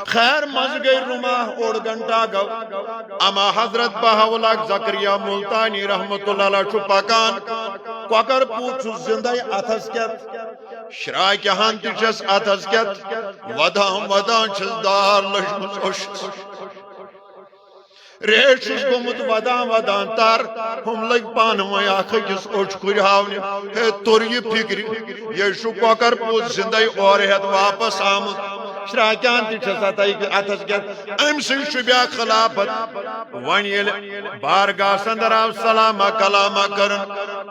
خیر مز گئی رماح اوڑ گھنٹہ گو اما حضرت بہاولاک زکریا ملتانی رحمت اللہ علیہ چھو پکان کۄکر پوٗت چھُ زندے اتھس کیت شراکہِ ہن تہِ چھس اتھس کیت ودان ودان چھس دار لٔجمٕژ اوٚشس ریٹ چھُس گوٚمُت ودان ودان تر ہم لٔگۍ پانہٕ ؤنۍ اکھ أکِس اوٚچھ کُرِ ہاونہِ ہے توٚر یہِ فِکرِ یے چھُ کۄکر پوٗت زندے اورٕ ہٮ۪تھ واپس آمُت شراکیان تہِ چھس اتھس کیت امہِ سۭتۍ شوٗبیا خلافت وۄنۍ ییٚلہِ بارگاہس انٛدر آو سلامہ کلامہ کرن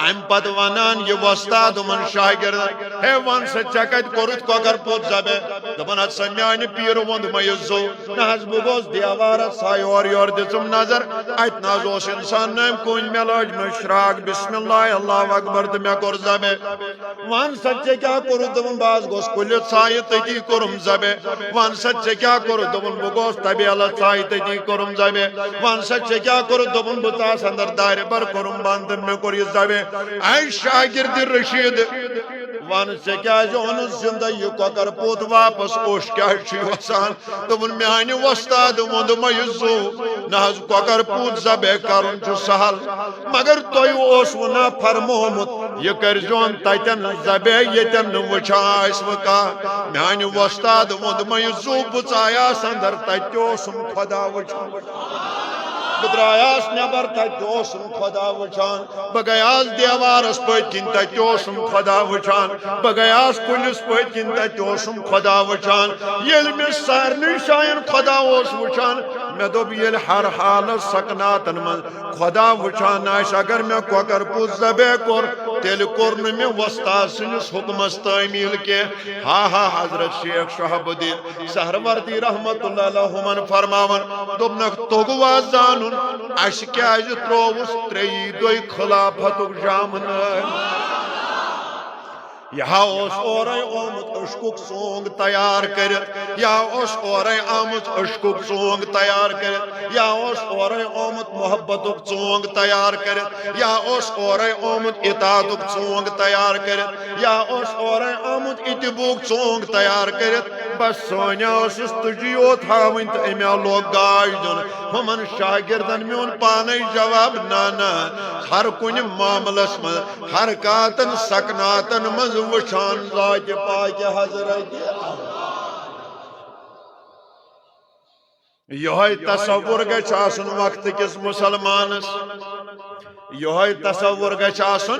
امہِ پتہٕ ونان یہِ وۄستاد یِمن شاگردن ہے ون سا ژےٚ کتہِ کوٚرُتھ کۄکر پوٗت ذبح دوٚپُن ہتہٕ سا میانہِ پیٖرٕ ووٚن مےٚ یہِ زو نہ حظ بہٕ گوس دیوارس سا یورٕ دِژٕم نظر اتہِ نہ حظ اوس انسان نٲم کُنۍ مےٚ لٲج مےٚ شراک بسم اللہ اللہ اکبر تہٕ مےٚ کوٚر ذبح ون سا ژےٚ کیٛاہ کوٚرُتھ دوٚپُن بہٕ حظ گوس کُلہِ ژایہِ تٔتی کوٚرُم ذبح ون سا ژےٚ کیٛاہ کوٚرُتھ دوٚپُن بہٕ گوس تبیلس ژایہِ تٔتی کوٚرُم ذبح ون سا ژےٚ کیٛاہ کوٚرُتھ دوٚپُن بہٕ ژاس انٛدر دارِ بر کوٚرُم بنٛد تہٕ مےٚ کوٚر یہِ ذبح اے شاگرد رشید ون ژےٚ کیٛازِ اوٚنُتھ زندے یہِ کۄکر پوٗت واپس اوٚش کیٛازِ چھُے وسان دوٚپُن میانہِ وۄستاد ووٚن مےٚ یہِ زو نہ حظ کۄکر پوٗت ذبح کرُن چھُ سہل مگر تۄہہِ اوسوٕ نا فرمومُت یہِ کٔرۍزِہون تتٮ۪ن ذبح ییٚتٮ۪ن نہٕ وٕچھان آسوٕ کانٛہہ میانہِ وۄستاد ووٚن مےٚ یہِ زو بہٕ ژایاس انٛدر تتہِ تہِ اوسُم خۄدا وٕچھان بہٕ درٛایاس نٮ۪بر تتہِ تہِ اوسُم خۄدا وٕچھان بہٕ گٔیاس دیوارس پٔتۍ کِنۍ تتہِ تہِ اوسُم خۄدا وٕچھان بہٕ گٔیاس کُلِس پٔتۍ کِنۍ تتہِ تہِ اوسُم خۄدا وٕچھان ییٚلہِ مےٚ سارنٕے جاین خۄدا اوس وٕچھان مےٚ دوٚپ ییٚلہِ ہر حالس سکناتن منٛز خۄدا وٕچھان آسہِ اگر مےٚ کۄکر پوٗت ذبح کوٚر تیٚلہِ کوٚر نہٕ مےٚ وۄستاد سٕنٛدِس حُکمس تعمیٖل کینٛہہ ہا ہا حضرت شیخ شہاب الدین سہروردی رحمت اللہ علیہ ہُمن فرماون دوٚپنکھ توٚگوا زانُن اسہِ کیٛازِ ترووُس ترٛیٚیی دۄہہِ خلافتُک جامنٲے یا اوس اورے آمُت اشکُک سونگ تیار کٔرِتھ یا اوس اورے آمُت اشکُک سونگ تیار کٔرِتھ یا اوس اورے آمُت محبتُک ژونگ تیار کٔرِتھ یا اوس اورے آمُت اطاعتُک ژونگ تیار کٔرِتھ یا اوس اورے آمُت اتبوٗک ژونگ تیار کٔرِتھ بس سونیا ٲسٕس تُجی یوت ہاوٕنۍ تہٕ أمۍ آو لوگ گاش دیُن ہُمن شاگردن میون پانے جواب نہ ہر کُنہِ معاملس منٛز حرکاتن سکناتن منٛز وٕچھان ذاتہِ پاکہِ حضرت یہوے تصور گژھِ آسُن وقتہٕ کِس مُسلمانس یہوے تصور گژھِ آسُن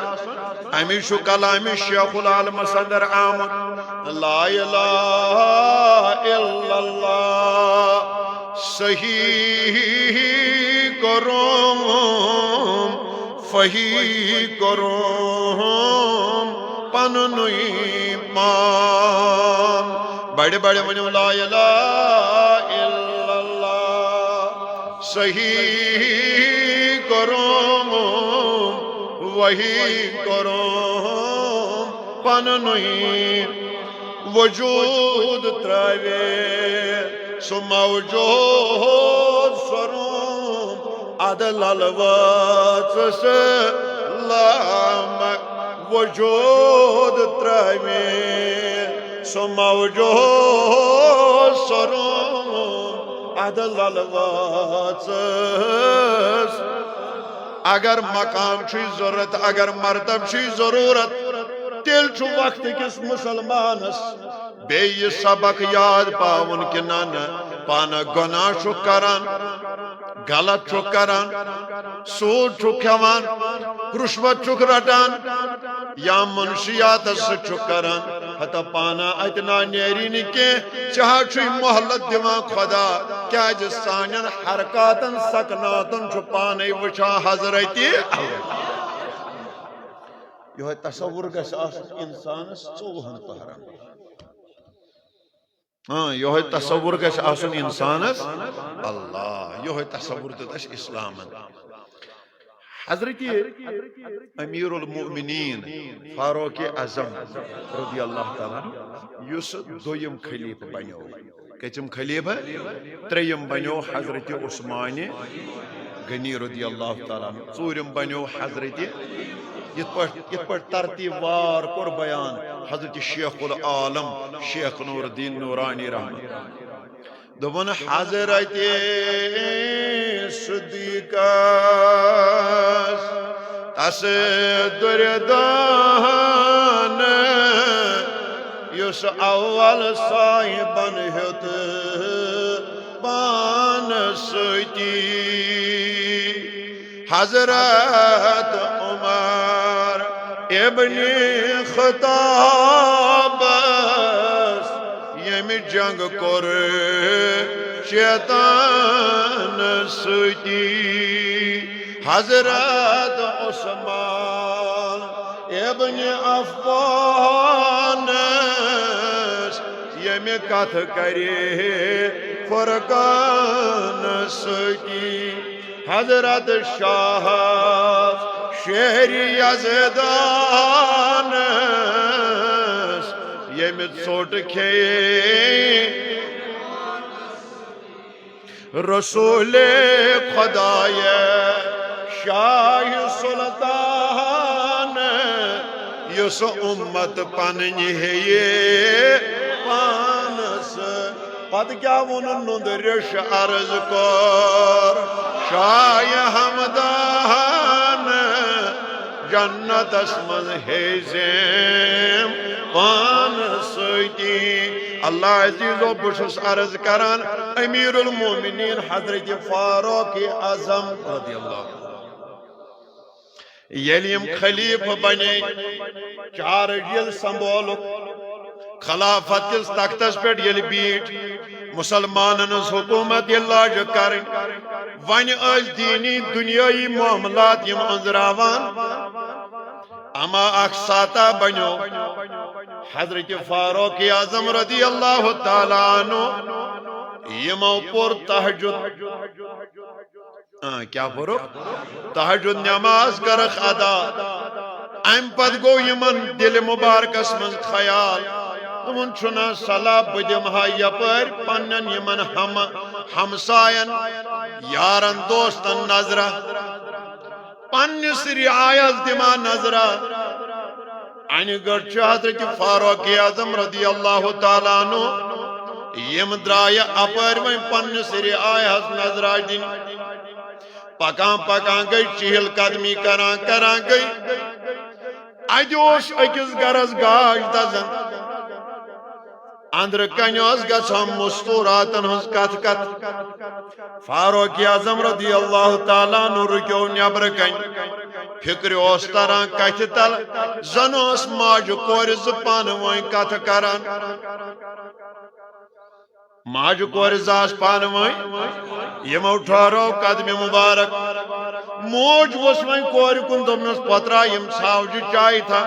امی چھُ کلامِ شیخ العالمس اندر آمُت لا الہ الا اللہ صحیح کوٚرُم فہی کوٚرُم پنُن ایمان بڑِ بڑِ ؤنِو لا الہ الا اللہ صحیح کوٚرُم وہی کوٚرُم پنُن وجوٗد ترٛٲوے سُہ موجوٗد سوٚرُم عدل الوٲژٕس لامک وجود ترٛٲوے سُہ موجوٗد سوٚرُم عدل الوٲژٕس اگر مقام چھُے ضروٗرت اگر مرتب چھُے ضروٗرت تیٚلہِ چھُ وقتہٕ کِس مُسلمانس بیٚیہِ یہِ سبق یاد پاوُن کہِ نہ پانہٕ گۄناہ چھُکھ کران غلط چھُکھ کران سوٗد چھُکھ کھٮ۪وان رُشوت چھُکھ رٹان یا منشیاتس سۭتۍ چھُکھ کران ہتا پانہٕ اتہِ نہ نیری نہٕ کینٛہہ ژےٚ حظ چھُے مۄہلت دِوان خۄدا کیٛازِ سانٮ۪ن حرکاتن سکناتن چھُ پانے وٕچھان حضرت یہوے تصور گژھِ آسُن انسانس 24 پہرن یہوے تصور گژھِ آسُن انسانس اللہ یہوے تصور دیُت اسہِ اسلامن حضرت امیر المؤمنین فاروق اعظم رضی اللہ تعالیٰ یُس دوٚیِم خلیفہٕ بنیو کٔژِم خلیفہٕ ترٛیٚیِم بنیو حضرت عثمان غنی رضی اللہ تعالیٰ ژوٗرِم بنیو حضرت یِتھ پٲٹھۍ ترتیٖب وار کوٚر بیان حضرت شیخ العالم شیخ نور الدین نورانی رحمت دوپن حضرت صدیقس تس دردان یس اول صاحبن ہیت پان ستی حضرت عمر ابن خطاب یم جنگ کور شیطان ستی حضرت عثمان ابن عفان یم کتھ کرے فرقان ستی حضرت شاہ شہر یزدان یم ژوٚٹ کھیے رسول خدای شاہ سلطان یس امت پننہِ ہیے پانس پت کیا ون نندرش عرض کور شاہ ہمدان جنتس من ہیزیم پان ستی اللہ عزیز و بشس عرض کران امیر المومنین حضرت فاروق اعظم رضی اللہ یلیم خلیف بنے چارج یل سنبولک خلافت کس تختس پیٹ یل بیٹ مسلمانن حکومت لاج کرن ون اس دینی دنیای معاملات یم انزراوان اما اخ ساتا بنو حضرت فاروق اعظم رضی اللہ تعالی عنہ یمو پور تہجد کیا پورو تہجد نماز کرخ ادا ام پت گو یمن دل مبارکس من خیال تمن چھنا صلاح بدمہا یپر پنن یمن ہمسائن یارن دوستن نظرہ پنس رعایت دما نظرہ ان گرچ حضرت فاروق اعظم رضی اللہ تعالی عنہ یم درائے اپر میں پنس رعایت نظرہ دن پکان پکان گئی چہل قدمی کران گئی ادوش اکس گرس گاش دزن اندر کنیوس گژھان مستوراتن ہنز کت کت فاروق اعظم رضی اللہ تعالیٰ عنہ رکیو نیبر کن فکر اوس تران کتھ تل زن اوس ماج کور زپان وین کت کران ماج کور زاس پان وین یمو ٹھہرو قدم مبارک موج وس وین کور کن دپنس پترا یم ژھاوجہ چائے تھا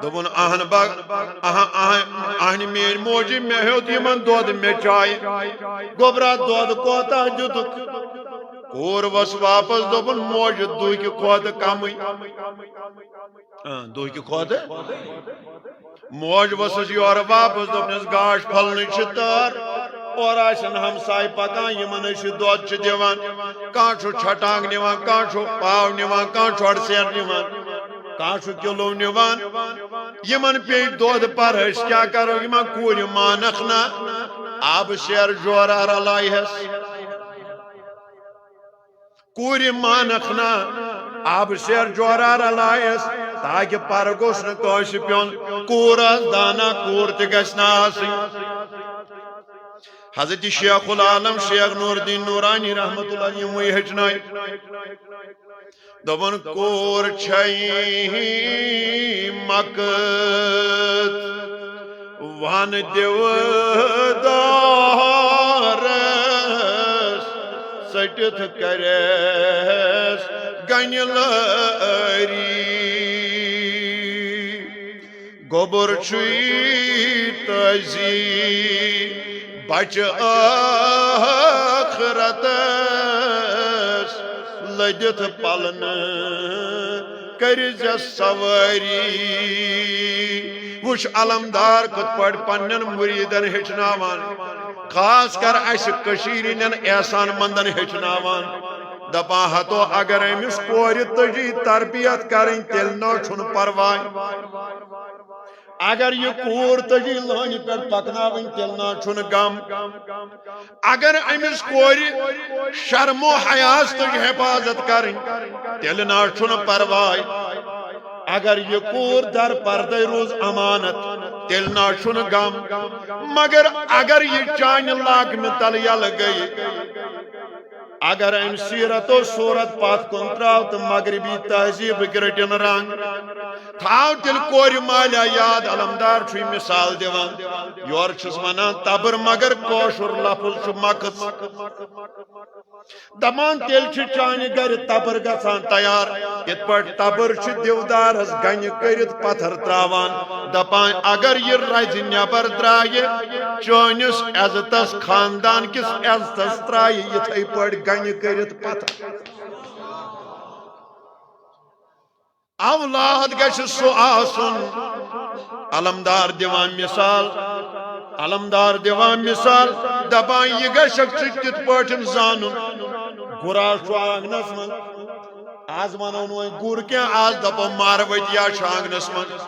دپن اہن بگ اہن میری موجی مے ہیوت یمن دود مے چائے گوبرا دود کوتا دتک کور وس واپس دپن موج دُہہ کھوت کمی دُہہ کھوت موج وسس یور واپس دپنس گاش پھلن تار اور آسن ہمسائے پکان یمن دود دیوان کان چھُ چھٹانگ نوان کان چھُ پاو نوان کان چھُ اڑسیر نوان کان چھُ کلو نوان یمن پی دود پر اس کیا کرو یمن کور مانخ نا آب شیر جورا رلائیس کور مانخ نا آب شیر جورا رلائیس تاکہ پر گوش نا کوش پیون کورس دانا کور تگشنا آسی حضرت شیخ العالم شیخ نور الدین نورانی رحمت اللہ علیہ وہی ہچنائی دبن کور چھئی مکت وان دیو دارس سٹت کرس گن لاری گوبر چھئی تزی بچ آخرتس لدت پلن کرز سواری وش علمدار کت پڑ پنن مریدن ہچناوان خاص کر اس کشیرین احسان مندن ہچناوان دپا ہتو اگر امس کور تجی تربیت کریں تیل نو چھن پرواہ اگر یہ کور تجی لٲنہِ پٮ۪ٹھ پکناوٕنۍ تیٚلہِ نا چھُنہٕ غم اگر أمِس کورِ شرم و حیاس تُج حفاظت کرٕنۍ تیٚلہِ نا چھُنہٕ پرواے اگر یہ کور در پردے روز امانت تیٚلہِ نا چھُنہٕ غم مگر اگر یہ چانہِ لاگمہِ تل یلہٕ گٔیہِ اگر ام سیرت و صورت پات کن تراو تو مغربی تہذیب گرٹن رنگ تھاو تیل کور مالیہ یاد علمدار چھوئی مثال دیوان یور چھس ونان تبر مگر کوشر لفظ چھو مقص دمان تیل چھ چانہ گر تبر گژھان تیار ات پٹ تبر چھ دیودارس گنہ کرت پتھر تراوان دپان اگر یہ رز نبر درائے چونس عزتس خاندان کس عزتس ترائے یتھے پٹ گنہ کرت پتھر اولاد گژھِ سُہ آسُن علمدار دیوان مثال علمدار دیوان مثال دپان یہ گژھکھ ژٕ تِتھ پٲٹھۍ زانُن گُراس چھُ آنگنس منٛز آز ونو نہٕ وۄنۍ گر کینٛہہ آز دپو مارؤتیا چھُ آنگنس منٛز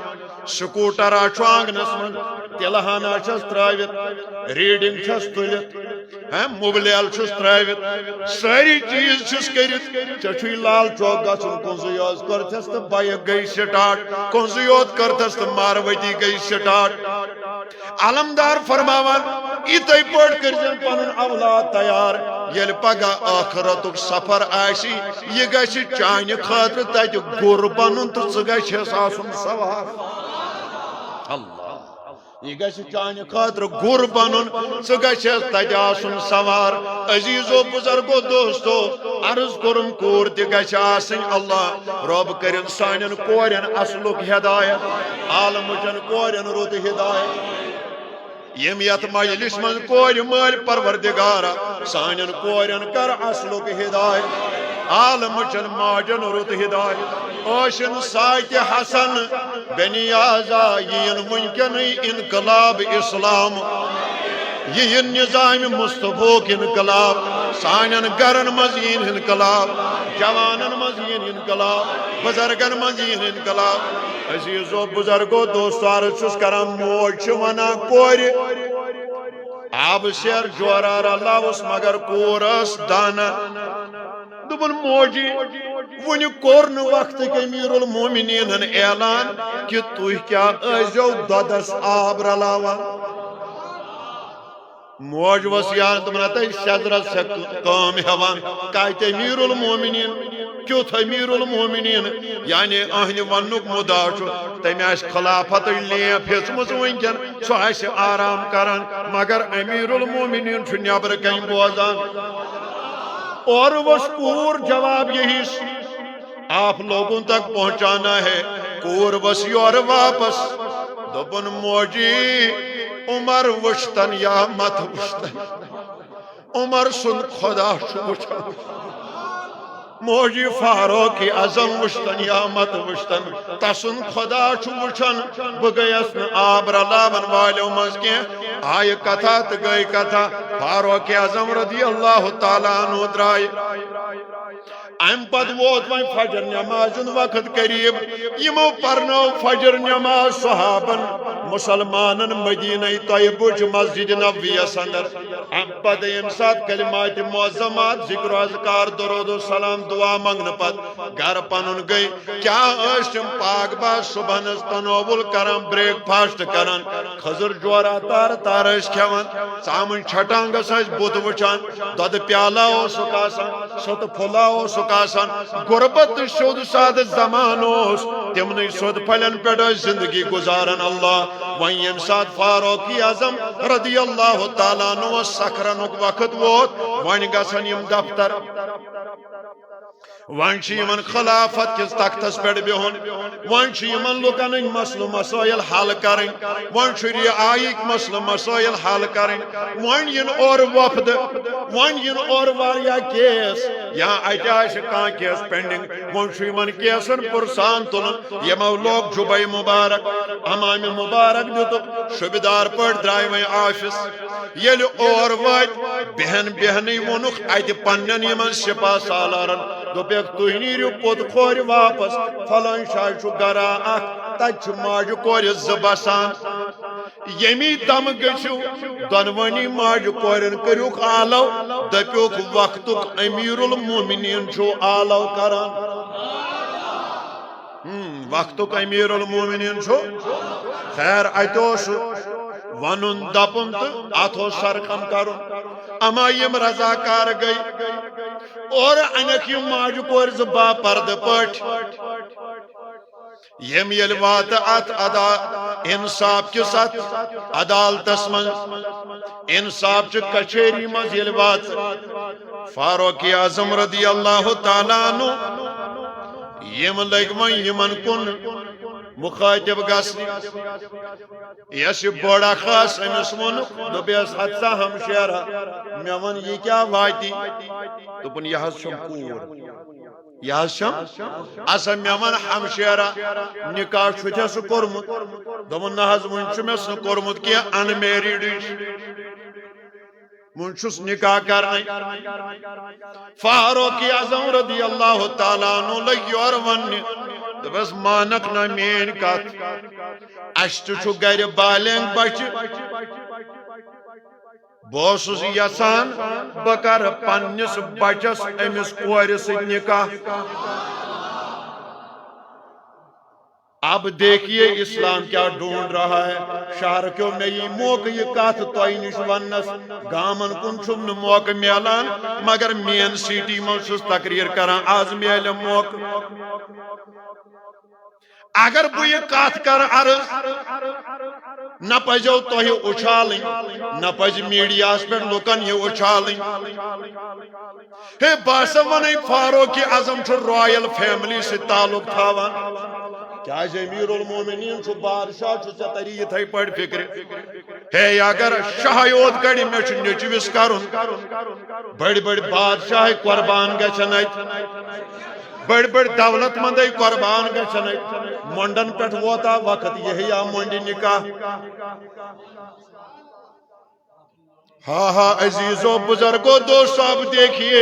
سکوٗٹرا چھُ آنگنس منٛز تِلہٕ ہنا چھس ترٲوِتھ ریڈنگ چھس تُلِتھ موبلیل چھس ترٲوِتھ سٲری چیز چھس کٔرِتھ ژےٚ چھُے لال چوک گژھُن کُنزٕے یوت کٔرتھس تہٕ بایک گٔے سٹارٹ کُنزٕے یوت کٔرتھس تہٕ ماروتی گٔے سٹارٹ علمدار فرماوان یِتھے پٲٹھۍ کٔرزٮ۪ن پنُن اولاد تیار ییٚلہِ پگاہ ٲخرتُک سفر آسہِ یہِ گژھِ چانہِ خٲطرٕ تتہِ گُر بنُن تہٕ ژٕ گژھٮ۪س آسُن سوار اللہ یہ گژھِ چانہِ خٲطرٕ گُر بنُن ژٕ گژھٮ۪س تتہِ آسُن سوار عزیزو بزرگو دوستو عرض کوٚرُم کوٗر تہِ گژھِ آسٕنۍ اللہ رۄب کٔرِن سانٮ۪ن کورٮ۪ن اصلُک ہدایت عالمٕچن کورٮ۪ن رُت ہدایت یم یت مجلس من کور مال پروردگارا سانن کورن کر اصلک ہدایت عالمچن ماجن رت ہدایت اوشن سات حسن بنیازا ین ونکن انقلاب اسلام یہ نظام مصطفیٰ انقلاب سانن گرن مزین انقلاب جوانن مزین انقلاب بزرگن مزین انقلاب عزیزو بزرگو دوستو عرض چھس کران موج ونان کور آب سیر جورارا لاوس مگر کور اس دانا دبن موجی ون کور وقت امیر المومنین اعلان کہ تھی کیا ازو دودس آب رلاوان موج وسیان تمنا تہ شجرت سے کام ہیوان کت امیر المومنین کیُتھ امیر المومنین یعنی اہن ونک مدا تم آس خلافت لیپ ہیچمز ونکن سہ آس آرام کران مگر امیر المومنین نبر کن بوزان اور وس کور جواب یہی آپ لوگوں تک پہنچانا ہے کور وس یور واپس دپن موجی عمر وشتن یا مت وشتن عمر سن خدا وچھان موجی فاروق اعظم وشتن یا مت وشتن تسن خدا وچھان بہ گیس نا آب رلاون والو مز کی آئی کتھا تو گئی کتھا فاروق اعظم رضی اللہ تعالیٰ عنہ درائے ام پت ووت وی فجر نماز وقت قریب یمو پرنو فجر نماز صحابن مسلمانن مدینہ طیبہ مسجد نبویس اندر ام پت یم سات کلمات معظمات ذکر و اذکار درود و سلام دعا منگن پت گھر پنن گئی کیا اشتم پاک باز صبحنس تنوبل کرن بریک فاسٹ کرن خضر جورا تار تارش کھیون سامن چھٹانگس اس بوت وچان دود پیالا ہو سکاسان ست پھلا ہو سکاسان غربت شد ساد زمانوس تمنی سود پھلن پیڑ زندگی گزارن اللہ وین یم سات فاروق اعظم رضی اللہ تعالیٰ عنہ سکرنک وقت ووت وین گسن یم دفتر وان یمن خلافت کس تختس پہ بہن وان یمن لکن مسل مسائل حل کریں وان رعایک مسل مسائل حل کریں وان ین اور وفد وان ین اور واریاہ کیس یا اجاش کان کیس پینڈنگ وان یمن کیسن پرسان تلن یمو لوگ جبئی مبارک امام مبارک دیتک شبدار پر درائے وی آفس یل اور وات بہن بہنی ونک ات پنن یمن سپاہ سالارن دوپیک تھی نیرو پوت کھور واپس فلان شاہ گرا اخ تج ماج کور زبسان یمی دم گژھو دونونی ماج کورن کریوک آلو دپیوک وقتک امیر المومنین چھو آلو کران وقتک امیر المومنین چھو خیر اتوس ونن دپن تو اتو سرخم کرن اما یم رضاکار گئی اور انک یم ماج کور با پرد پٹ یم یل وات ات ادا انصاف کس ات عدالتس من انصاف چ کچھری مز یل وات فاروق اعظم رضی اللہ تعالی عنہ یم لگ ون یمن کن مخاطب گسنی یس بڑا خاص امس ون دپیس حدثہ ہمشیرہ مے ون یہ کیا واتی دپن یہ چھم کور یہ چھم اسا مے ون ہمشیرہ نکاح چھس کورمت دپن نہ حظ ون چھ مس کورمت کی ان میریڈ من چھس نکاح کرنے فاروق اعظم رضی اللہ تعالیٰ عنہ لگ یور ون دپس مانک نا مین کت اس چھو گر بالینگ بچ بہس یسان بکر پنس بچس امس کور ست نکاح اب دیکھیے اسلام کیا ڈھونڈ رہا ہے شہر کیوں نہیں موقع یہ کات توئی نش ونس گامن کن چھم نہ موقع میلان مگر مین سٹی من چھس تقریر کران آز میل موقع اگر بہ یہ کات کر عرض نہ پزو تہ اچھالن نہ پز میڈیا پہ لکن یہ اچھالن ہے بس ون فاروق اعظم چھ رائل فیملی سے تعلق تھاوان کیا امیر المومنین چھ بادشاہ چھ تری یتھے پڑ فکر ہے اگر شاہ یوت کڑی مے چھ نیچوس کرن بڑ بڑ بادشاہ قربان گژھن بڑ بڑ دولت مند قربان گژھن منڈن پہ ووتا وقت یہ منڈی نکاح ہاں ہاں عزیزو بزرگو دوستو اب دیکھیے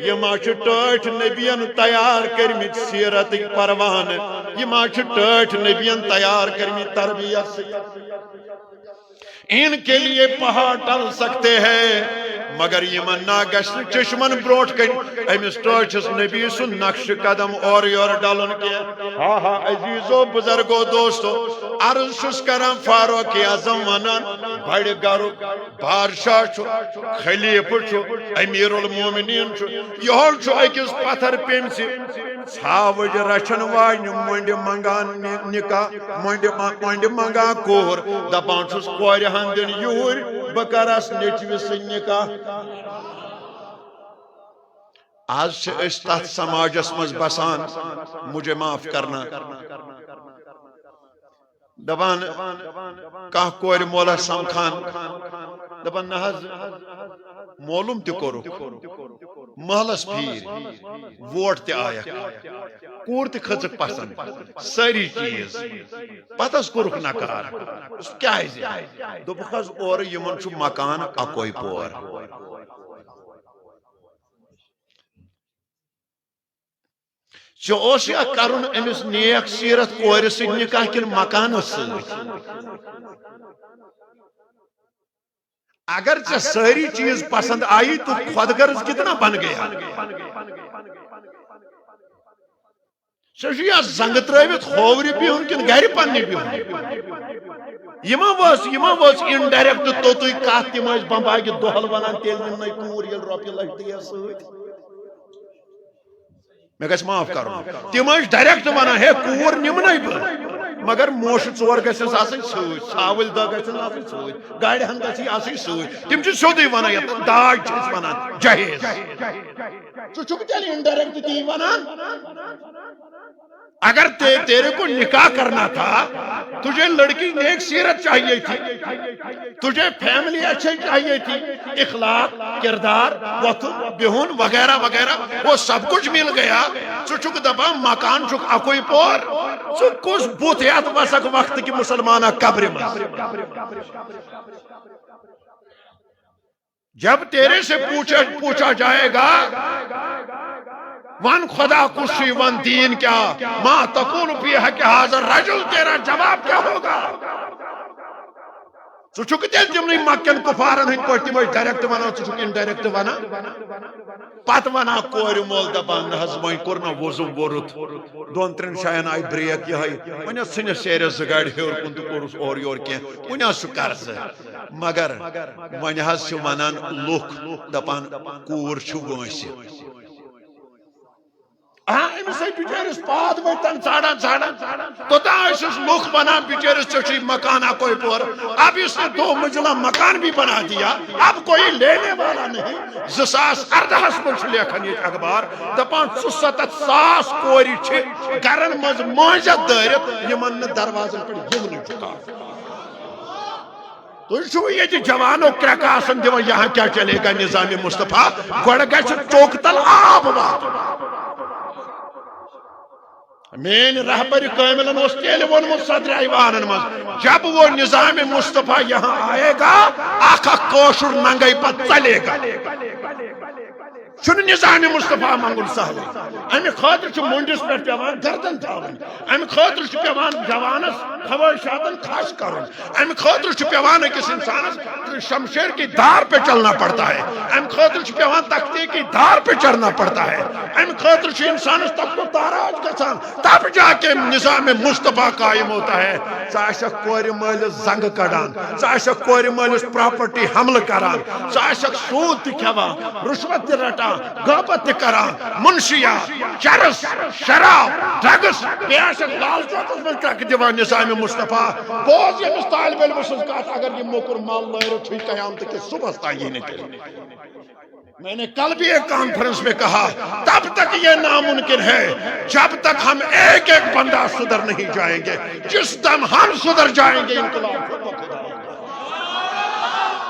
یہ ماچ ٹاٹھ نبیان تیار کرمت سیرت پروان یہ ماچ ٹاٹھ نبیان تیار کرمت تربیت ان کے لیے پہاڑ ٹل سکتے ہیں مگر یہ من نا گشت چشمن بروٹ کن امس ٹاٹھس نبی سن نقش قدم اور یور ڈالن کے ہاں ہاں عزیزو بزرگو دوستو عرض چھس کران فاروق اعظم ونان بڑ گرو بادشاہ چھو خلیفہ چھو امیر المومنین چھو یہ چھو اکس پتھر پیمس ژھاوج رچھن واجن منڈ منگان نکاح منڈ منگان کور دپان چھس کور ہندن یور بکرس نیچوس نکاح آج سے اس تحت سماجس مز بسان مجھے معاف کرنا دپان کھانا کور مولا سمکھان دپان نہ حظ معلوم تہ کورک محلس پھیر ووٹ تہ آیک کور تہ کھژک پسند ساری چیز پتس کورک نکار کیازِ دوپک حظ اور یمن چھ مکان اکوے پور ژےٚ کرن امس نیک سیرت کور ست نکاح کن مکانس ست اگر ژےٚ ساری چیز پسند آئی تو خود غرض کتنا بن گیا ژےٚ زنگ ترٲوِتھ ہوور بہن کن گر پنہ بہن یہ وز انڈائریکٹ توتُے کتھ تم بمباگہ دۄہل ونان تیل نمنے کوٗر ییٚلہِ رۄپیہِ لچھ دِیَس سۭتۍ مے گژھِ معاف کرُن تم ڈائریکٹ ونان ہے کور نمنے بہ مگر موش ژور گژھس آسٕنۍ سۭتۍ ژھاوٕلۍ دہ گژھن آسٕنۍ سۭتۍ گاڑِ ہن گژھی آسٕنۍ سۭتۍ تم چھِ سیوٚدُے ونان یتھ داج چھِ أسۍ ونان جہیز ژٕ چھُکھ تیٚلہِ انڈائریکٹ تی ونان اگر تیرے کو نکاح کرنا تھا تجھے لڑکی نیک سیرت چاہیے تھی تجھے فیملی اچھی چاہیے تھی اخلاق کردار وطن بہن وغیرہ وغیرہ وہ سب کچھ مل گیا چک دبا مکان چک اکوئی پور کس بوتھیات وسک وقت کی مسلمانہ قبر میں جب تیرے سے پوچھا جائے گا ون خدا کشی ون دین کیا ما تقول فی حق حاضر رجل تیرا جواب کیا ہوگا ثک تیل تمن مکن کفارن ہند پہ تم ڈائریکٹ ونان ثک انڈائریکٹ ونان پتہ ونان کور مول دپان نہ حض وۄنۍ کوٚر نہ وضو ورُت دۄن ترٛٮ۪ن جاین آیہِ بریک یِہے وۄنۍ ژھٕنِس سیرِ زٕ گاڑِ ہیوٚر کُن تہٕ کوٚرُس اورٕ یورٕ کینٛہہ وۄنۍ حظ چھُ قرضہٕ مگر وۄنۍ حظ چھِ ونان لُکھ دپان کوٗر چھُ وٲنٛسہِ أمِس ہے بِچٲرِس پاد ؤتھن ژھانڈان ژھانڈان توٚتام ٲسِس لُکھ ونان بِچٲرِس ژےٚ چھُے مکان اکوے پور اب اس نے دو منزلہ مکان بھی بنا دیا اب کوئی لینے والا نہیں 2018 من چھُ لیکھان یہ اخبار دپان 77,000 کورِ چھِ گرن منٛز مٲنٛزتھ دٲرِتھ یِمن نہٕ دروازن پٮ۪ٹھ یِونٕے چھُ کانٛہہ تُہۍ چھُو ییٚتہِ جوانو کرٛٮ۪کہٕ آسان دِوان یہاں کیٛاہ چلے گا نظام مصطفیٰ گۄڈٕ گژھِ چوکہٕ تل آب واتُن مین رہبر کاملن اس تیلے وونمت صدر ایوانن مز جب وہ نظام مصطفیٰ یہاں آئے گا آخا کوشر ننگئی پت چلے گا چھُنہٕ نظام مصطفیٰ منگُن سہل امہِ خٲطرٕ چھُ مُنڈِس پٮ۪ٹھ پیوان گردن تھاوٕنۍ امہِ خٲطرٕ چھُ پیوان جوانس خواہشاتن کھش کرُن امہِ خٲطرٕ چھُ پیوان أکِس انسانس شمشیر کی دھار پہ چلنا پڑتا ہے امہِ خٲطرٕ چھُ پیوان تختے کی دھار پہ چڑھنا پڑتا ہے امہِ خٲطرٕ چھُ انسانس تب کو تاراج گژھان تب جا کے نظام مصطفیٰ قائم ہوتا ہے ژٕ آسکھ کورِ مٲلِس زنگہٕ کڑان ژٕ آسکھ کورِ مٲلِس پراپرٹی حملہٕ کران ژٕ آسکھ سوٗد تہِ کھٮ۪وان رُشوت تہِ رٹان غٲبت تہِ کران منشیا چرس شراب ڈرگس بیٚیہِ آسکھ لال چوکس منٛز ٹرٛکہٕ دِوان نظام مصطفیٰ بوز ییٚمِس طالب علمہٕ سٕنٛز کتھ اگر یہِ موٚکُر مل لٲرِتھ چھُے قیامتہٕ کِس صبحس تام یی نہٕ کینٛہہ میں نے کل بھی ایک کانفرنس میں کہا تب تک یہ ناممکن ہے جب تک ہم ایک ایک بندہ سدھر نہیں جائیں گے جس دم ہم سدھر جائیں گے انقلاب خود بخود آئے گا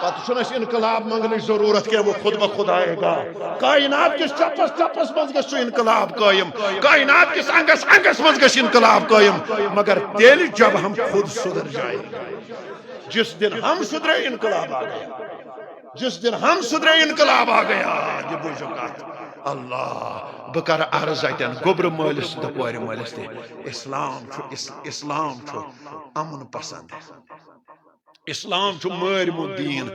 پتہ چھُنہٕ اَسہِ انقلاب منگنٕچ ضروٗرت کینٛہہ وہ خود بخود آئے گا کائنات کس چپس چپس منٛز گژھِ سُہ انقلاب قٲیِم کائنات کس انگس انگس منٛز گژھِ انقلاب قٲیِم مگر تیٚلہِ جب ہم خود سدھر جائیں گے جس دن ہم سدھرے انقلاب آ گیا جس دن ہم سدھرے انقلاب آ گیا یہ بوجھو کتھ اللہ بہ کر عرض اتن گوبر مٲلِس تہٕ کورِ مٲلِس تہِ اسلام چھُ امن پسند اسلام چھُ مٲرمُت دیٖن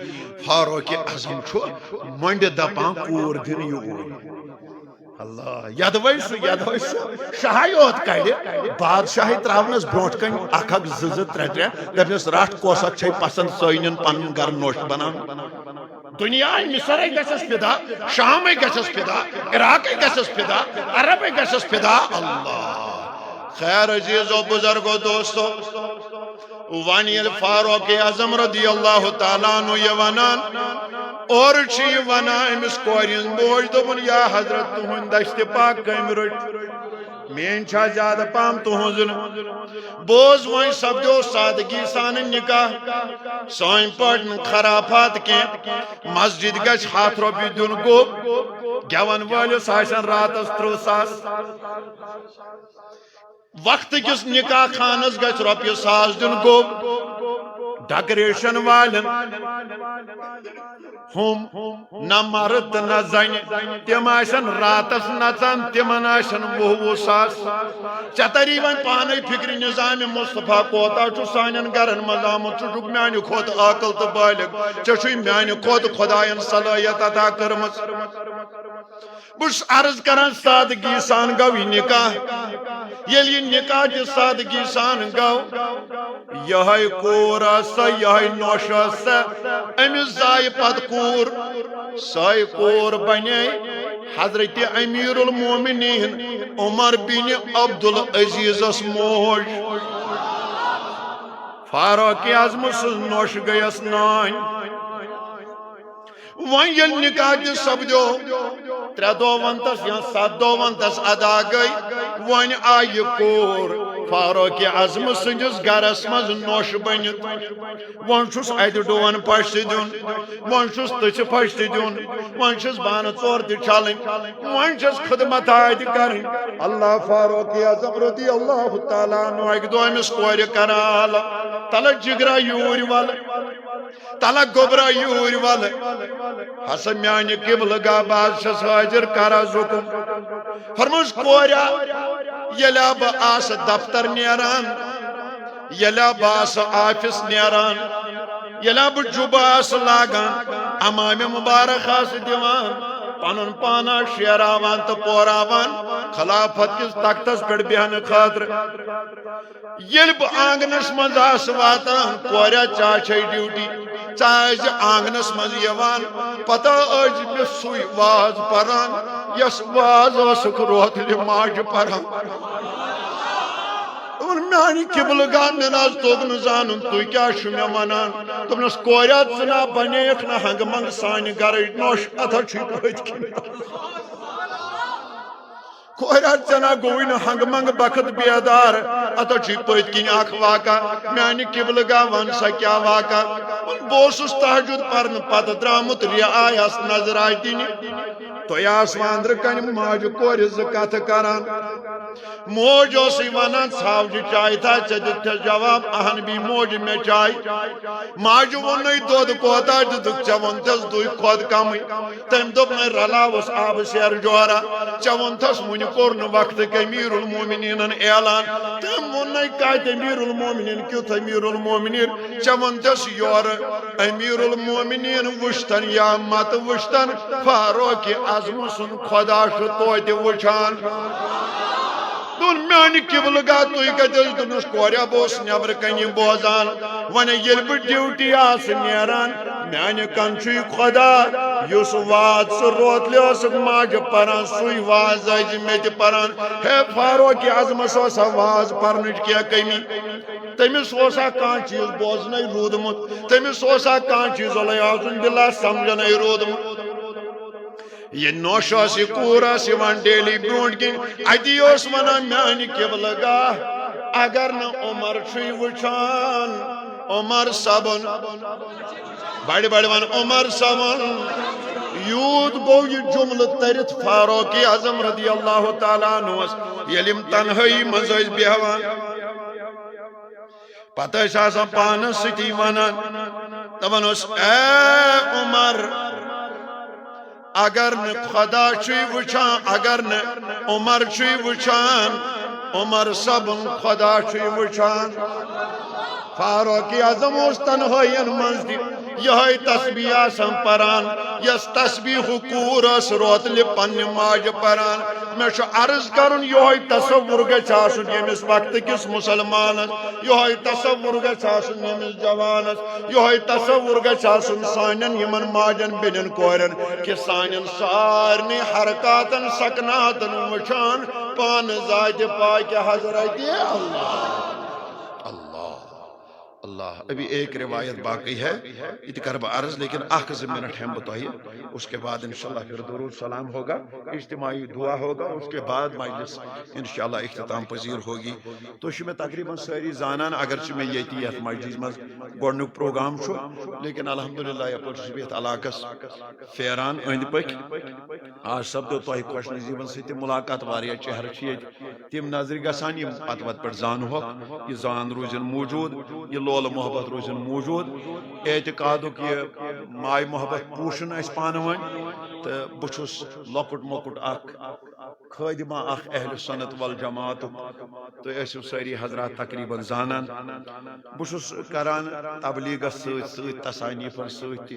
فاروق اعظم چھُ مۄنڈِ دپان کوٗر دِنہٕ یوٗرۍ اللہ یدوے سُہ شاہے یوت کڑِ بادشاہی تراونس برونٛٹھ کنۍ اکھ اکھ زٕ زٕ ترٛےٚ ترٛےٚ دپنس رٹھ کۄس اکھ چھے پسند سۄے نِن پنُن گرٕ نوٚش بناوُن دنیا مصرے گژھس فدا شامے گژھس فدا عراقے گژھس فدا عربے گژھس فدا اللہ خیر عزیزو بزرگو دوستو ون ییٚلہِ فاروق اعظم رضی اللہ تعالیٰ عنہ یہ ونان اور چھ یہ ونان أمِس کورِ ہُنٛد موج دوٚپُن یا حضرت تُہُنٛد دشتہِ پاک کٔمۍ رٔٹۍ میٲنۍ چھا زیادٕ پہم تُہُنٛز نہٕ بوز وۄنۍ سپدیو سادگی سان نکاح سٲنۍ پٲٹھۍ نہٕ خرافات کینٛہہ مسجد گژھِ 100 رۄپیہِ دیُن گوٚب گٮ۪ون وٲلِس آسن راتس 30,000 وقت کس نکاح خانس گژھِ رۄپیہِ 1,000 دیُن گوٚب ڈیکوریشن والن ہم نہ مرد نہ زنہِ تِم آسن راتس نژان تِمن آسن 20 ساس ژےٚ تری وۄنۍ پانے فکرِ نظام مصطفیٰ کوتاہ چھُ سانٮ۪ن گرن منٛز آمُت ژٕ چھُکھ میانہِ کھۄتہٕ عاقل تہٕ بالغ ژےٚ چھُے میانہِ کھۄتہٕ خۄداین صلٲحیت عطا کٔرمٕژ بہٕ چھُس عرض کران سادگی سان گوٚو یہِ نکاح ییٚلہِ یہِ نکاح تہِ سادگی سان گوٚو یِہے کوٗر ٲس سۄ یِہے نوٚش ٲس سۄ أمِس زایہِ پتہٕ کوٗر سۄے کوٗر بنے حضرت امیر المومنین عمر بن عبدالعزیزس موج فاروق اعظم سٕنٛز نوٚش گٔیس نانۍ وۄنۍ ییٚلہِ نکاح تہِ سپدیو 3 دۄہ ونتس یا 7 دۄہ ونتس ادا گٔے وۄنۍ آیہِ یہِ کوٗر فاروق اعظم سٕنٛدِس گرس منٛز نوٚش بٔنِتھ وۄنۍ چھُس اتہِ ڈوٗن پش تہِ دیُن وۄنۍ چھُس تٔژِ پش تہِ دیُن وۄنۍ چھُس بانہٕ ژور تہِ چھلٕنۍ وۄنۍ چھس خدمت اتہِ کرٕنۍ اللہ فاروق اعظم رضی اللہ تعالیٰ عنہ اکہِ دۄہ أمِس کورِ کران حالہ تلہٕ جگرا یوٗرۍ ول تلہ گوبرا یور ول ہسا میانہ قبلہ گاہ بادشاہ حاضر کرا زکم فرموس کوریا یلا بہ آس دفتر نیران یلا بہ آس آفس نیران یلا بہ جبہ آس لاگان امام مبارک آس دیوان پنن پانا شیراوان تو پوراوان خلافت کس تختس پہ بہن خاطر یل بہ آنگنس مز آس واتان کوریا چاچے ڈیوٹی چاہز آنگنس مز یوان پتہ آج میں سوئی واز پران یس واز اسک روتل ماج پران میانی قبل گاہ میں ناز توگن زانن تو کیا شمی منان تمنس کوریا چنا بنیک نہ ہنگ منگ سانی گرج نوش اتھا چھی پہت کی کوریا چنا گوئی نہ ہنگ منگ بخت بیدار اتھا چھی پہت کی اخ واقع میانی قبل گاہ ون سا کیا واقع بوسس تحجد پرن پت درامت رعای اس نظر آئی دینی تو یاس واندر کن ماج کور زکات کران موج اسی ونان ژھاوجہ چائے تھا ژے دتھس جواب اہن بھی موج میں چائے ماج ووننے دود کوتا دتک ژے وونتس دوی کھود کم تم دوپ میں رلاوس آب سیر جورا ژے وونتس ون کور نہ وقت امیر المومنین اعلان تم ووننے کت امیر المومنین کیُتھ امیر المومنین ژے وونتس یور امیر المومنین وشتن یا مت وشتن فاروق اعظم سن خدا چھ توتہ وچھان دون میانی قبل گاہ تھی کتس دنس کوریا بوس نبر کنی بوزان ون یل بہ ڈیوٹی آس نیران میانہ کنچی خدا یس واز سہ روتلہ اسک ماج پران سوئی واز از مے تہ پران ہے فاروق اعظمس اوسا واز پرنچ کیا کمی تمس اوسا کان چیز بوزنے رودمت تمس اوسا کان چیز علیہ باللہ سمجھنے رودمت یہ نوشا سی کورا سی وان ڈیلی برونٹ کن ادی اس ونان میانی قبل گاہ اگر نہ عمر چھ وچھان عمر صبن بڑ بڑ ون عمر صبن یوت گو یہ جملہ ترت فاروق اعظم رضی اللہ تعالیٰ عنہ یلم تنہائی مز بیہوان پتہ آسان پانس ستی ونان دپان اے عمر اگر نہ خدا چھ وچھان اگر نہ عمر چھ وچھان عمر صبن خدا چھ وچھان فاروق اعظم اس تنہائین منز یہ تسبیح آسان پران یس تسبیح کور اس روتل پن ماج پران میں عرض کرن یہ تصور گژھِ آسن یمس وقت کس مسلمانس یہ تصور گژھِ آسن یمس جوانس یہ تصور گژھِ آسن سانن یمن ماجن بینن کورن کہ سانن سارنی حرکاتن سکناتن وچھان پان ذات پاک حضرت اللہ ابھی ایک روایت باقی ہے یہ کرب عرض لیکن آخر منٹ ہم بتائیے اس کے بعد انشاءاللہ پھر درود سلام ہوگا اجتماعی دعا ہوگا اس کے بعد مجلس انشاءاللہ اختتام پذیر ہوگی تو میں تقریباً ساری زانان اگرچہ میں یتی یت مجلس مز گۄڈنیُک پروگرام چھُ لیکن الحمدللہ یپٲرۍ چھُس بہٕ یتھ علاقس پھیران أنٛدۍ پٔکۍ آز سپدو تۄہہِ خۄش نصیٖبن سۭتۍ ملاقات واریاہ چہرٕ چھِ ییٚتہِ تِم نظرِ گژھان یِم پتہٕ وتہٕ پٮ۪ٹھ زانہوکھ یہِ زان روزن موجود یہ لول محبت روزن موجود اعتقادک یہ ماے محبت پوشن اس پان ون تو بچھس لکٹ مکٹ اخ خادمہ اخ اہل سنت والجماعت تو ایسو ساری حضرات تقریباً زانان بچھس کران تبلیغس ست تصانیفن ست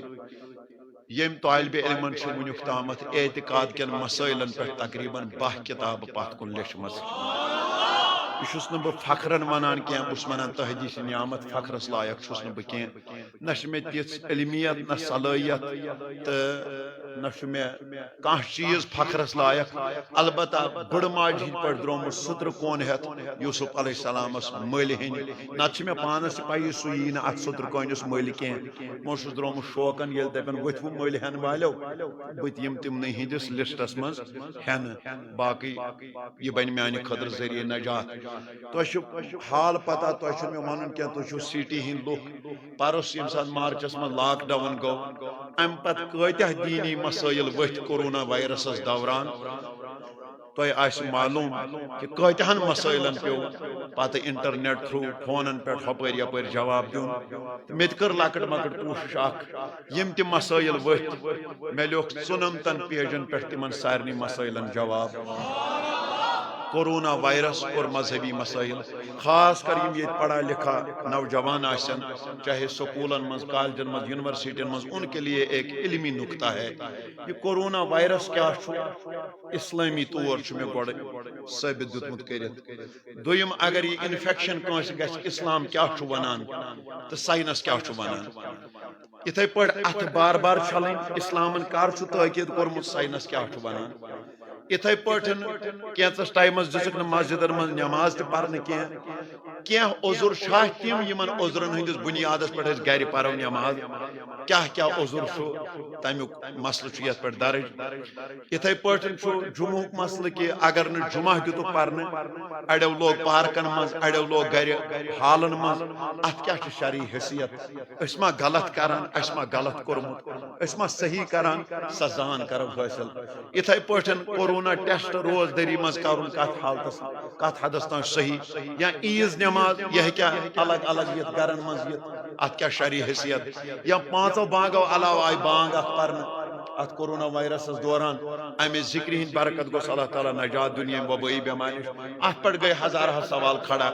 یم طالب علمن ونیک تامت اعتقاد کن مسائلن پہ تقریباً 10 کتاب پت کن لیچمز یہ بہ فخرن ونان کی بس ونان تحدیث نعمت فخرس لائق چھس بہ کی نہ مے تیس علمیت نہ صلاحیت تو نہ مے کھانا چیز فخرس لائق البتہ بڑ ماج ہند پہ درمت ستر کون ہت یوسف علیہ السلامس مل ہند نت مے پانس پی سہ یی ات ستر کونس مل کی موس درمت شوقن یل دپن وتھو مل ہن والو بت یم تمن ہندس لسٹس مز ہن باقی یہ بن میانہ خطر ذریعہ نجات تہ حال پتہ تہ مے ون کی تہ سٹی ہند لوک پرس یم سات مارچس من لاک ڈاؤن گو ام پتہ کتہ دینی مسائل ورت کورونا وائرسس دوران تۄہہِ آسہِ معلوم کہ کۭتہن مسائلن پیو پتہٕ انٹرنیٹ تھرو فونن پٮ۪ٹھ ہپٲرۍ یپٲرۍ جواب دیُن تہٕ مےٚ تہِ کٔر لۄکٕٹ مۄکٕٹ کوٗشش اکھ یِم تہِ مسائل ؤتھۍ مےٚ لیوٚکھ 14 پیجن پٮ۪ٹھ تِمن سارنٕے مسائلن جواب کورونا وائرس اور مذہبی مسائل خاص کر یم یہ پڑھا لکھا نوجوان آسن چاہے سکولن مز کالجن مز یونیورسٹین مز ان کے لیے ایک علمی نکتہ ہے یہ کورونا وائرس کیا چھو اسلامی طور چھو میں گوڑ ثابت دیتمت کرت دویم اگر یہ انفیکشن کانس گژھِ اسلام کیا چھو ونان تو سائنس کیا چھو ونان اتھے پڑ ات بار بار چھلن اسلامن کار چھو تاکید کورمت سائنس کیا چھو ونان اتھے پٹھن کینچس ٹائمس دسک مسجدن من نماز تہ پرن کی عذر شاہ تم یمن عذرن ہندس بنیادس پہ گھر پرو نماز کیا عذر تمیک مسئلہ یت پہ درج اتھے پٹھن جمعہ مسئلہ کہ اگر ن جمعہ دتک پرن اڑو لوگ پارکن مز اڑو لوگ گھر حالن مز ات کیا شرعی حیثیت اس ما غلط کران اس ما غلط کورمت اس ما صحیح کران سزان کرو حاصل اتھے پٹھن کورونا ٹیسٹ روز دری مز کرن کت حالتس کت حدس تان صحیح یا عیز نماز یہ کیا الگ الگ یت گرن مز یت ات کیا شرعی حیثیت یا پانچو بانگو علاوہ آئی بانگ ات پرن ات کورونا وائرس دوران امی ذکر ہند برکت گوس اللہ تعالیٰ نجات دنیا وبائی بیماری ات پہ گئی ہزارہ سوال کھڑا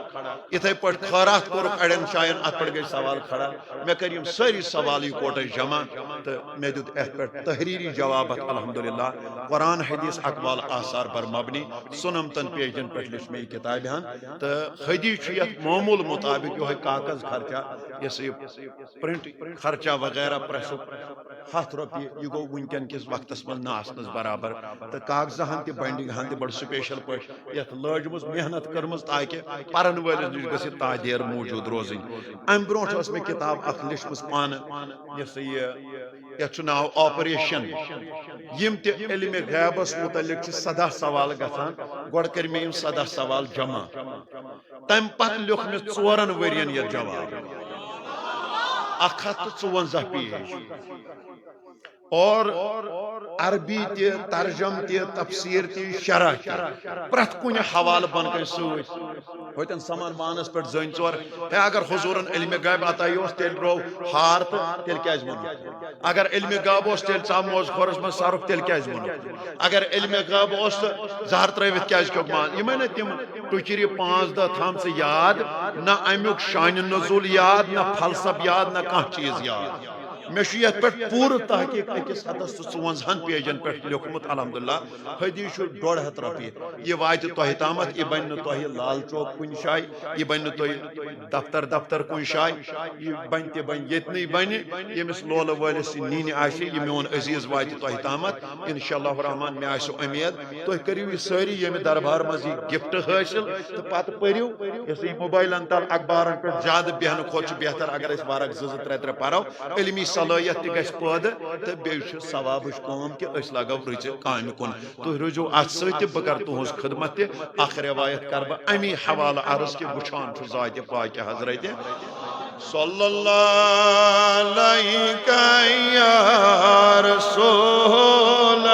اتھے پہ خیرات کورک اڑین شاین ات پہ گئی سوال کھڑا میں کر یم ساری سوال اکوٹے جمع تو میں دیت ات پہ تحریری جوابات الحمدللہ قرآن حدیث اقوال آثار پر مبنی 14 پیجن پہ لچھ میں کتاب ہن تو حدیث یت معمول مطابق یہ کاغذ خرچہ یہ پرنٹ خرچہ وغیرہ پریسک 7 روپیہ یہ گو ونکن کس وقت من نس برابر تو کاغذ ہن تہ بائنڈنگ ہن تہ بڑ سپیشل پہ یت لجمز محنت کرمز تاکہ پرن ولس نش گژھِ تادیر موجود روزن ام برونٹ اس میں کتاب اخ لچھمز پان یہ ناو آپریشن یم تہ علم غیبس متعلق 17 سوال گژھان گوڑ کر میں یم 17 سوال جمع تم پتہ لیوکھ میں 4 ورین یہ جواب 154 پیج اور عربی تہ ترجم تہ تفسیر تہ شرح تہ پرت کن حوالہ بن کن ست ہوتن سمان بانس پہ زن ژور ہے اگر حضورن علم غیب عطائی اس تیل رو ہار تو تیل کیاز ونو اگر علم غیب اس تیل ژا موز خورس من صرف تیل کیاز ونو اگر علم غیب اس زہر تروت کیاز کیوک مان یہ میں تم ٹچری 5 دہ تھام سے یاد نہ امیک شان نزول یاد نہ فلسف یاد نہ کان چیز یاد میں یت پہ پور تحقیق اکس 154 پیجن پہ لیوکھمت الحمدللہ حدیث 150 روپیہ یہ وات تہ تامت یہ بن تہ لال چوک کن جائے یہ بن تہ دفتر کن جائے یہ بن تہ بن یتنی بن یمس لول ولس نین آسہ یہ میون عزیز وات تہ تامت انشاءاللہ الرحمن میں آسو امید تہ کریو یہ ساری یم دربار مز یہ گفٹ حاصل تو پتہ پریو اس موبائلن تل اخبارن پہ زیادہ بہن کھوت بہتر اگر اس وارک 2-3 پرو علمی صلاحیت تہ گژھِ پٲدٕ تہٕ بیٚیہِ چھُ ثوابٕچ کٲم کہِ أسۍ لگو رٕژِ کامہِ کُن تُہۍ روٗزِو اَتھ سۭتۍ تہِ بہٕ کَرٕ تُہٕنٛز خدمت تہِ اکھ روایت کَرٕ بہٕ امی حوالہٕ عرض کہِ وٕچھان چھُ ذاتہِ پاکہِ حضرتِ صلی اللہ علیکہ یا رسول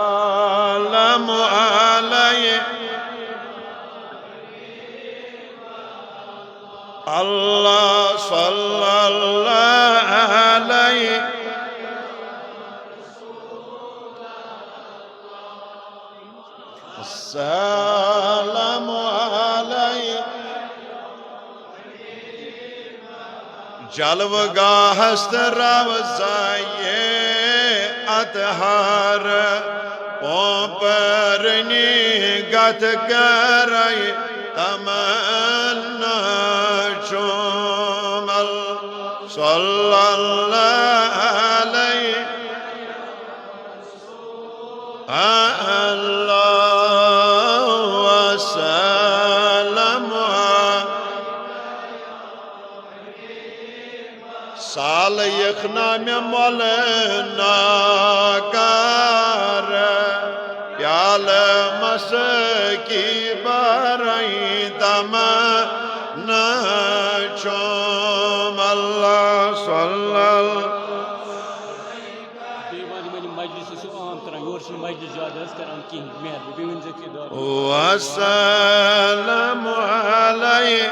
وسلم علیہ اللہ صلی اللہ علیہ السلام علیہ جلوہ گاہست روزائے اطہار پوپرنی گت کرائی تمنا شمل صلی اللہ علیہ وسلم سال یخنا میں مولانا کار پیال مس کی برائی دم نچوم اللہ صلی اللہ مجلس عام طرح والسلام عليه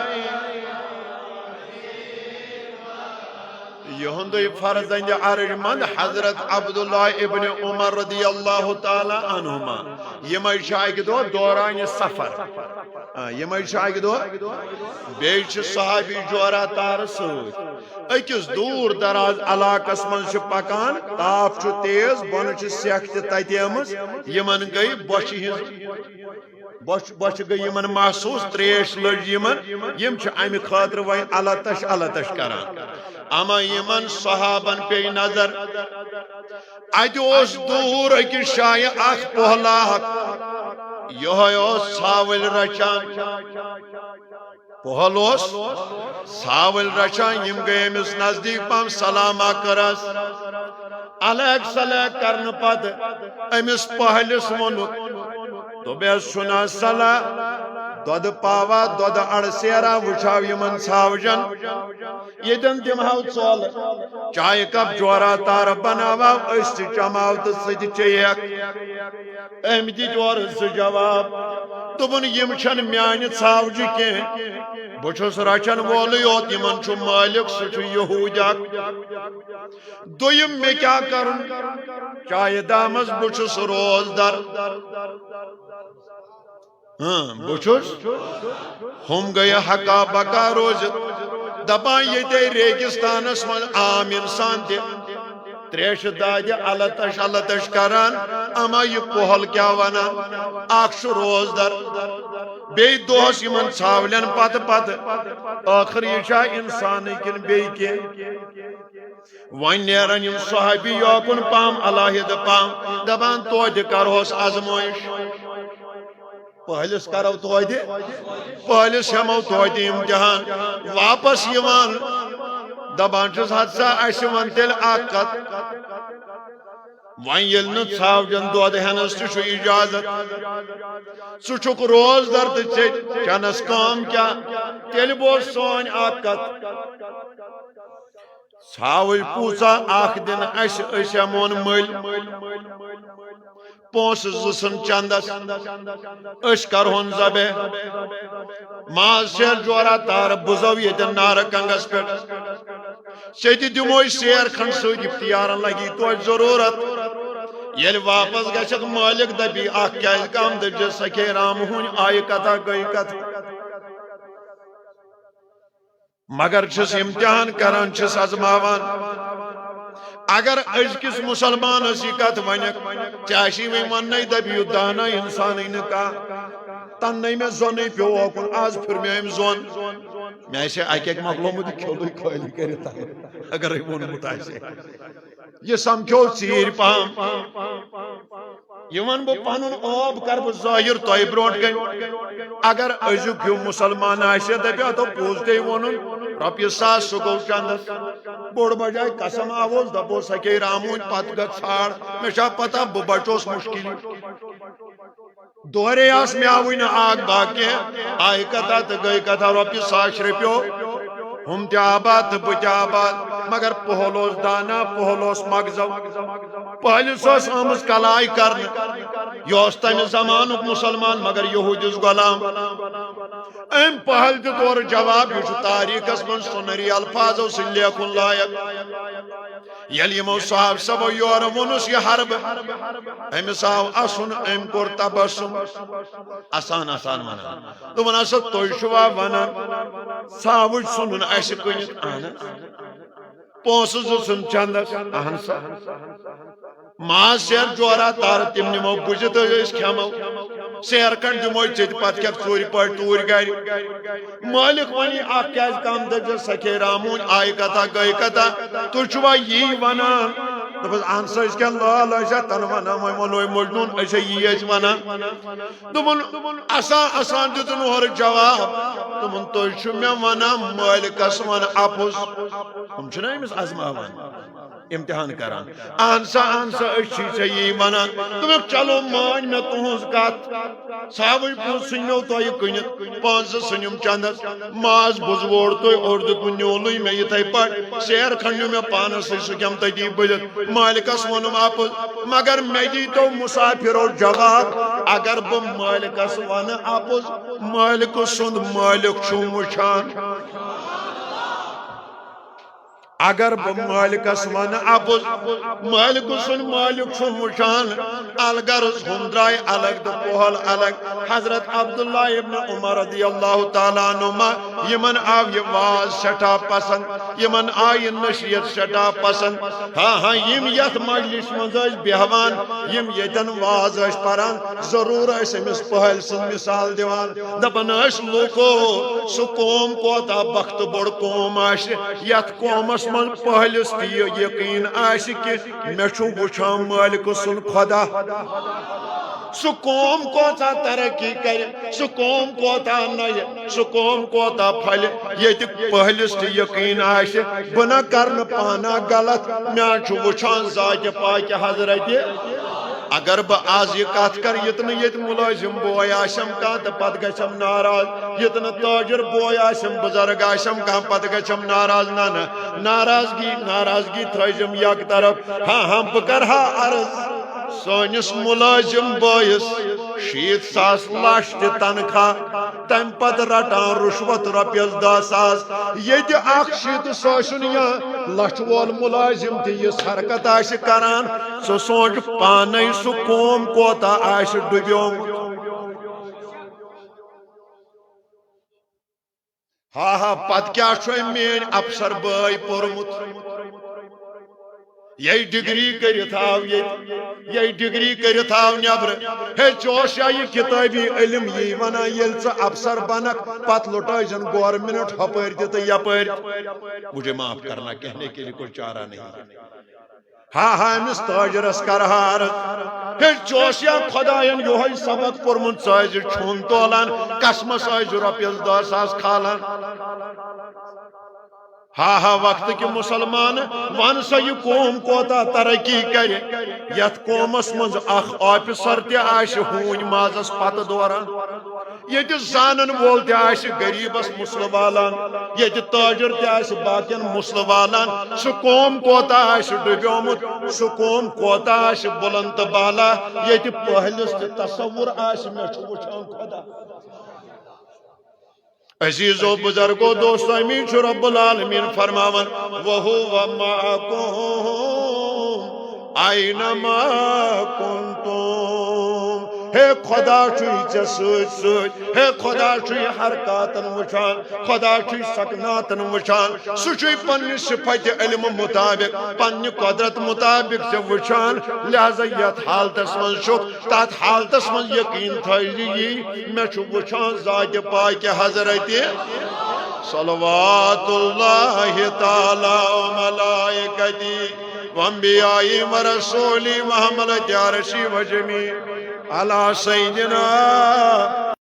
يهند فرض عرج من حضرت عبداللہ ابن عمر رضی اللہ تعالی عنہما یمے شاہد دو دوران سفر یمے شاہد دو بیچ صحابی جورا تار سوت اکس دور دراز علاقس من پکان تاپ تیز بن سیکھ تتیمز یمن گئی بوش گئی یمن محسوس تریش لج یمن یم امہ خاطر وین علتش کران اما یمن صحابن پی نظر اتوس دور اکس شایہ اخ پہلاک یہ ژھاول رچان پہلوس ژھاول رچان یم گئی امس نزدیک پہم سلامہ کرس علیک سلیک کرن پت امس پہلس ونک دوبیس چھنا صلاح دود پاوا دود اڑ سیرا وچھاو یمن ژھاوجن یتن دمہو ژول چائے کپ جورا تار بناوا اس چماو تو سد چیک ام دت اور جواب دبن یم چھن میانہ ژھاوجہ کی بچس رچن وول یوت یمن چھ مالک سہ یہود اک دویم مے کیا کرن چائے دامس بچس روز در بچس ہم گئی حقا بقا روز دپان یہ ریگستانس من عام انسان تریش دادی علتش کران اما یہ پہل کیا ونان اخ روز در بی دوس یمن ژھاولین پت آخر یہ انسان کن بی کی ون نیران یم صحابی یوکن پام علاحدہ پام دپان توتہ کرہوس آزمائش پہلس کرو توتہ پہلس ہمو توتہ امتحان واپس یوان دپان چھس حدسا اس ون تیل اکھ کت ون یل نہ ژھاوجن دود ہینس تہ اجازت ژٕ چھُکھ روز در تہ چنس کام کیا تیل بوز سون اکھ کت ژھاوج پوژا اکھ دن اس ہمون مل پونس زسن چندس اس کرہون زبے ماز شیر جورا تار بزو یتن نار کنگس پہ سیتی دموی سیر کھن سوت اختیارن لگی تو ضرورت یل واپس گھک مالک دبی اخ کیا کم دج سکے رام ہون آئی کتھا گئی کتھ مگر چھس امتحان کران چھس ازماوان اگر ازکس مسلمان اسی کت ونک چاشی میں من دبیو دانا انسان کا تن میں زون پیو اوکن آز پھر میں زون میں سے اک مکلو مت کھولو کھولی کرتا اگر ون متاسے یہ سمکھو چیر پام یمن بہ پنن آب کر بہ ظاہر تہ برونٹ گئی اگر ازک ہیو مسلمان آسہ دپیا تو پوزتے ونن رۄپیہِ 100 سُہ گوٚو چندس بوڑ بجائے قسم آووس دپو سکے رامون پت گھ ژھاڑ مے چھا پتہ بہ بچوس مشکل دورے آس مے آوٕے نہٕ آگ باقی آئی کتھا تو گئی کتھا رۄپیہِ 100 رۄپیو ہم تہ آباد تو بہ تہ آباد مگر پہلوس دانا پہلوس مغزو پہلس آمز کلائی کرنے یہ تمہ زمانک مسلمان مگر یہودس غلام ام پہل دور جواب یہ تاریخس من سنری الفاظو سے لیکن لائق یل یمو صاحب سبو یور ونس یہ حرب امس آو اسن ام کور تبسم آسان ونان دپن ہسا تُہۍ چھوا ونان ژھاوٕج ژھُنُن اسہِ کٕنِتھ اہن پونسہٕ زٕژٕن چندس اہن سا ماز سیر جورا تار تم نمو بجت اس کھمو سیر کن دمو چت پت کیا چوری پٹ تور گھر مالک ونی اخ کیاز کم دج سکے رامون آئی کتھا گئی کتھا تو چھوا یی ونان دپس اہن سا اس کیا لال ایسا تن ونان مولوی مجنون ایسا یی ایس ونان دپن آسان دتن اور جواب دپن تو چھ مے ونان مالکس ون اپوز ہم چھنا امس ازماوان امتحان کران آنسا اچھی چی ونان دمک چلو مان میں تہذ کت ساوی پوز سنو تہ کنت پانچ سنم چندس ماز بزوڑ تھی اور دن نیولے میں اتھے پہ سیر کھنو میں پانس سکم تتی بلت مالکس ونم اپز مگر مے دی تو مسافرو جواب اگر بہ مالکس ون اپز مالک سند مالک چھم وچھان اگر بہ مالکس ون اپز مالک سن مالک چھم وچھان الغرض ہم درائے الگ تو پہل الگ حضرت عبداللہ ابن عمر رضی اللہ تعالیٰ عنہما یمن آو یہ واز سٹھا پسند یمن آئی نشیت سٹھا پسند ہاں یم یت مجلس مز بہوان یم یتن واز پران ضرور امس پہل سن مثال دیوان دپان لوکو سہ قوم کوتا بخت بڑ قوم یت قومس من پہلس تہ یقین کہ مے وچھان مالک سن خدا سہ قوم کوتا ترقی کر سہ قوم کوتا نئے سہ قوم کوتا پھل یت پہلس تہ یقین بہ نہ کرن پانا غلط مے وچھان ذات پاک حضرت اگر بہ آز یہ کت کر یتن یت ملازم بوے آشم کان تو پتہ گژھم ناراض یتن تاجر بوے آشم بزرگ آشم کان پتہ گژھم ناراض نہ ناراضگی ترجم یک طرف ہاں بہ کرہا عرض سانس ملازم بٲیس 60,000 لچھ تہ تنخواہ تم پتہ رٹان رشوت رۄپیس 10,000 یت 60,000 یا لچھ وول ملازم تہ یس حرکت آسہ کران سہ سوچ پانے سہ قوم کوتا آسہ ڈبیومت ہاں پتہ کیا چھ مین افسر بٲے پورمت یہ ڈگری کرت آو یہ ڈگری کرت آو نبر ہے چوشا یہ کتابی علم یہ ونا یل ژٕ افسر بنک پت لٹائزن گورنمنٹ ہپر تہ یپر مجھے معاف کرنا کہنے کے لیے کوئی چارہ نہیں ہاں امس تاجرس کرہا عرض ہے چوشیا خداین یہ سبق پورمت ژٕ چھون تولان قسمس رۄپیس 10,000 کھالان ہاں وقت کہ مسلمان ون سا یہ قوم کوتا ترقی کر یت قومس مز اخ آفیسر تہ آس ہون مازس پتہ دوران یت زانن وول تہ آس غریبس مسل والان یت تاجر تہ آس باقین مسل والان سہ قوم کوتا آس ڈبیومت سہ قوم کوتا آس بلند بالا یت پہلس تہ تصور آس مے چھ وچھان خدا عزیزو بزرگو دوستو امین چھ رب العالمین فرماون وَهُوَ مَعَكُمْ أَيْنَمَا كُنْتُمْ ہے خدا چھوئی ژے سۭتۍ سۭتۍ ہے خدا چھوئی حرکاتن وچھان خدا چھوئی سکناتن وچھان سہ چھوئی پننہِ صفت علم مطابق پننہِ قدرت مطابق ژے وچھان لہذا یتھ حالتس من چھُکھ تتھ حالتس من یقین تھٲیزِ یی مے چھُ وچھان ذات پاک حضرت صلوات اللہ تعالی وملائکتی وانبیائی ورسولی محمد عرشی وجمی علی سیدنا